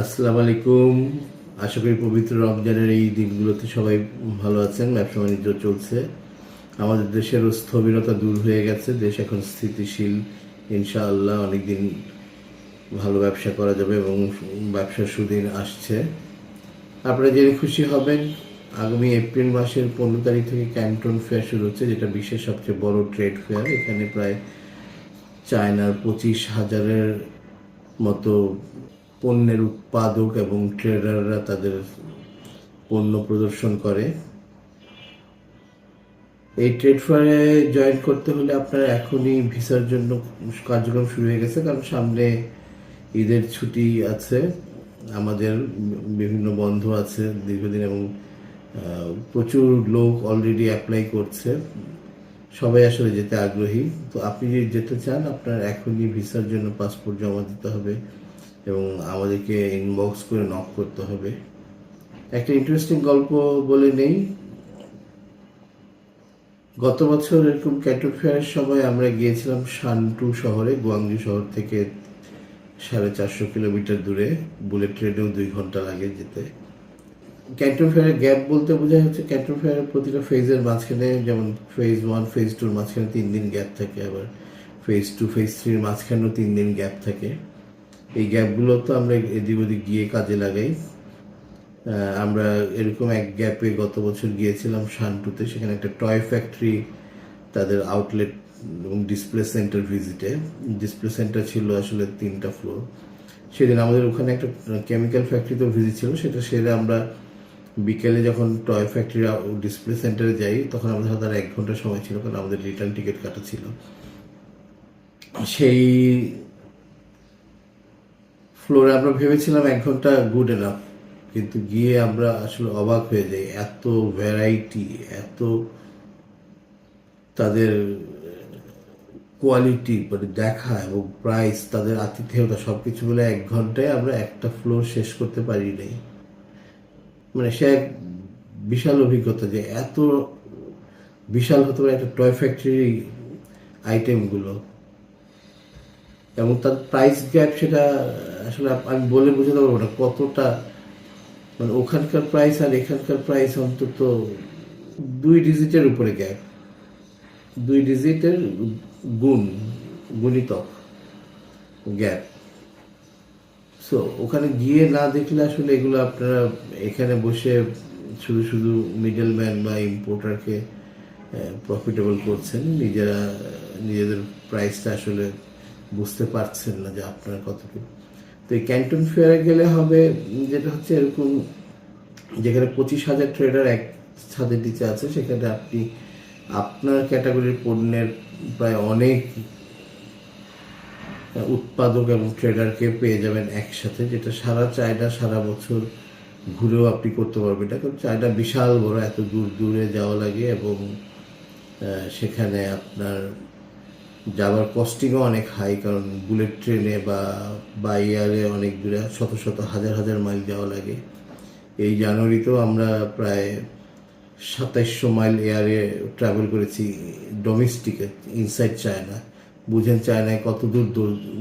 আসসালামু আলাইকুম। আশা করি পবিত্র রমজানের এই দিনগুলোতে সবাই ভালো আছেন। ব্যবসা বাণিজ্য চলছে। আমাদের দেশের স্থবিরতা দূর হয়ে গেছে। দেশ এখন স্থিতিশীল। ইনশাআল্লাহ অনেকদিন ভালো ব্যবসা করা যাবে এবং ব্যবসার সুদিন আসছে। আপনারা জেনে খুশি হবেন, আগামী এপ্রিল মাসের 15 তারিখ থেকে ক্যান্টন ফেয়ার শুরু হচ্ছে, যেটা বিশ্বের সবচেয়ে বড় ট্রেড ফেয়ার। এখানে প্রায় চায়নার 25,000-এর মতো পণ্যের উৎপাদক এবং ট্রেডাররা তাদের পণ্য প্রদর্শন করে। এই ট্রেড ফেয়ারে জয়েন করতে হলে আপনার এখনই ভিসার জন্য কার্যক্রম শুরু হয়ে গেছে, কারণ সামনে ঈদের ছুটি আছে। আমাদের বিভিন্ন বন্ধ আছে দীর্ঘদিন এবং প্রচুর লোক অলরেডি অ্যাপ্লাই করছে। সবাই আসলে যেতে আগ্রহী। তো আপনি যদি যেতে চান, আপনার এখনই ভিসার জন্য পাসপোর্ট জমা দিতে হবে এবং আমাদেরকে ইনবক্স করে নক করতে হবে। একটা ইন্টারেস্টিং গল্প বলে নেই। গত বছর এরকম ক্যাটল ফেয়ারের সময় আমরা গিয়েছিলাম শানটু শহরে, গুয়াংজু শহর থেকে 450 কিলোমিটার দূরে। বুলেট ট্রেনেও 2 ঘন্টা লাগে যেতে। ক্যান্টন ফেয়ারের গ্যাপ বলতে বোঝা হচ্ছে ক্যান্টন ফেয়ারের প্রতিটা ফেজের মাঝখানে, যেমন ফেজ 1 ফেজ 2-র মাঝখানে 3 দিন গ্যাপ থাকে, আবার ফেজ 2 ফেজ 3-র মাঝখানেও 3 দিন গ্যাপ থাকে। এই গ্যাপগুলো তো আমরা এদিক ওদিক গিয়ে কাজে লাগাই। আমরা এরকম এক গ্যাপে গত বছর গিয়েছিলাম শানটুতে। সেখানে একটা টয় ফ্যাক্টরি, তাদের আউটলেট এবং ডিসপ্লে সেন্টার ভিজিটে। ডিসপ্লে সেন্টার ছিল আসলে 3টা ফ্লোর। সেদিন আমাদের ওখানে একটা কেমিক্যাল ফ্যাক্টরিতেও ভিজিট ছিল। সেটা সেরে আমরা বিকেলে যখন টয় ফ্যাক্টরি ডিসপ্লে সেন্টারে যাই, তখন আমাদের হাতে আর 1 ঘন্টা সময় ছিল, কারণ আমাদের রিটার্ন টিকিট কাটা ছিল। সেই ফ্লোরে আমরা ভেবেছিলাম 1 ঘন্টা গুড এনাফ, কিন্তু গিয়ে আমরা আসলে অবাক হয়ে যাই। এত ভ্যারাইটি, এত তাদের কোয়ালিটি, মানে দেখা এবং প্রাইস, তাদের আতিথেয়তা, সবকিছু মিলে 1 ঘন্টায় আমরা একটা ফ্লোর শেষ করতে পারি নাই। মানে সে এক বিশাল অভিজ্ঞতা যে এত বিশাল হতে পারে একটা টয় ফ্যাক্টরি আইটেমগুলো, এবং তার প্রাইস গ্যাপ, সেটা আসলে আমি বলে বোঝাতে পারবো না কতটা। মানে ওখানকার প্রাইস আর এখানকার প্রাইস অন্তত 2 ডিজিটের উপরে গ্যাপ, 2 ডিজিটের গুণ, গুণিতক গ্যাপ। সো ওখানে গিয়ে না দেখলে আসলে এগুলো আপনারা এখানে বসে শুধু শুধু মিডল ম্যান বা ইম্পোর্টারকে প্রফিটেবল করছেন, নিজেরা নিজেদের প্রাইসটা আসলে বুঝতে পারছেন না যে আপনার কতটুকু। তো এই ক্যান্টন ফেয়ারে গেলে হবে যেটা হচ্ছে এরকম, যেখানে 25,000 ট্রেডার এক ছাদের নিচে আছে, সেখানে আপনি আপনার ক্যাটাগরির পণ্যের প্রায় অনেক উৎপাদক এবং ট্রেডারকে পেয়ে যাবেন একসাথে, যেটা সারা চায়না সারা বছর ঘুরেও আপনি করতে পারবেন না, কারণ চায়না বিশাল বড়, এত দূর দূরে যাওয়া লাগে এবং সেখানে আপনার যাওয়ার কস্টিংও অনেক হাই, কারণ বুলেট ট্রেনে বা এয়ারে অনেক দূরে শত শত হাজার হাজার মাইল যাওয়া লাগে। এই জানুয়ারিতেও আমরা প্রায় 2700 মাইল এয়ারে ট্রাভেল করেছি, ডোমেস্টিকে, ইনসাইড চায়না। বুঝেন চায়নায় কত দূর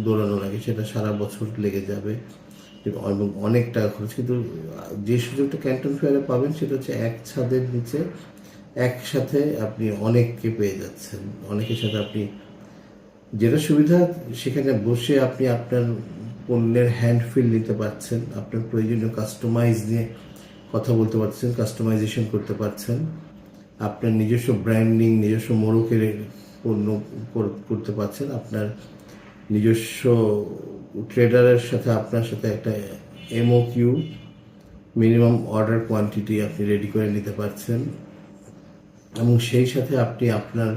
দৌড়ানো লাগে, সেটা সারা বছর লেগে যাবে এবং অনেক টাকা খরচ। কিন্তু যে সুযোগটা ক্যান্টন ফেয়ারে পাবেন, সেটা হচ্ছে এক ছাদের নিচে একসাথে আপনি অনেককে পেয়ে যাচ্ছেন। অনেকের সাথে আপনি, যেটা সুবিধা, সেখানে বসে আপনি আপনার পণ্যের হ্যান্ড ফিল নিতে পারছেন, আপনার প্রয়োজনীয় কাস্টমাইজ নিয়ে কথা বলতে পারছেন, কাস্টমাইজেশন করতে পারছেন, আপনার নিজস্ব ব্র্যান্ডিং, নিজস্ব মোড়কের পণ্য করতে পারছেন, আপনার নিজস্ব ট্রেডারের সাথে আপনার সাথে একটা MOQ, মিনিমাম অর্ডার কোয়ান্টিটি আপনি রেডি করে নিতে পারছেন, এবং সেই সাথে আপনি আপনার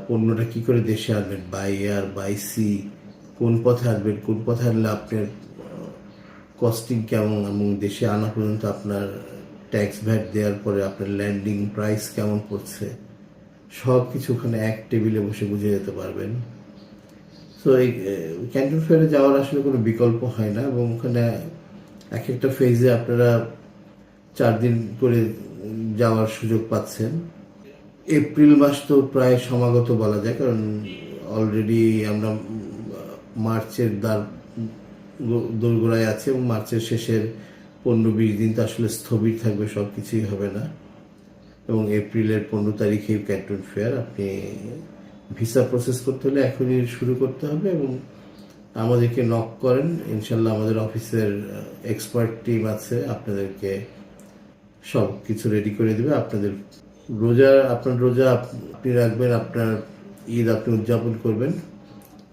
পণ্যটা কি করে দেশে আনবেন, বাই এয়ার বাই সি, কোন পথে আনবেন, কোন পথে আনলে আপনার কস্টিং কেমন, এবং দেশে আনা পর্যন্ত আপনার ট্যাক্স ভ্যাট দেওয়ার পরে আপনার ল্যান্ডিং প্রাইস কেমন পড়ছে, সব কিছু ওখানে এক টেবিলে বসে বুঝে যেতে পারবেন। সো এই ক্যান্টন ফেয়ারে যাওয়ার আসলে কোনো বিকল্প হয় না, এবং ওখানে এক একটা ফেজে আপনারা 4 দিন করে যাওয়ার সুযোগ পাচ্ছেন। এপ্রিল মাস তো প্রায় সমাগত বলা যায়, কারণ অলরেডি আমরা মার্চের দ্বার দোরগোড়ায় আছে এবং মার্চের শেষের 15-20 দিন তো আসলে স্থবির থাকবে, সব কিছুই হবে না। এবং এপ্রিলের 15 তারিখেই ক্যান্টন ফেয়ার। আপনি ভিসা প্রসেস করতে হলে এখনই শুরু করতে হবে এবং আমাদেরকে নক করেন, ইনশাল্লাহ আমাদের অফিসের এক্সপার্ট টিম আছে, আপনাদেরকে সব কিছু রেডি করে দেবে। আপনার রোজা আপনি রাখবেন, আপনার ঈদ আপনি উদযাপন করবেন।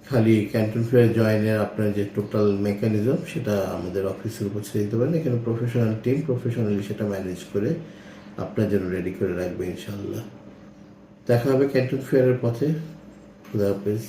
খালি ক্যান্টন ফেয়ার জয়েনের আপনার যে টোটাল মেকানিজম সেটা আমাদের অফিসের উপর ছেড়ে দিতে পারেন। এখানে প্রফেশনাল টিম প্রফেশনালি সেটা ম্যানেজ করে আপনার জন্য রেডি করে রাখবে ইনশাল্লাহ। দেখা হবে ক্যান্টন ফেয়ারের পথে। খুদা হাফেজ।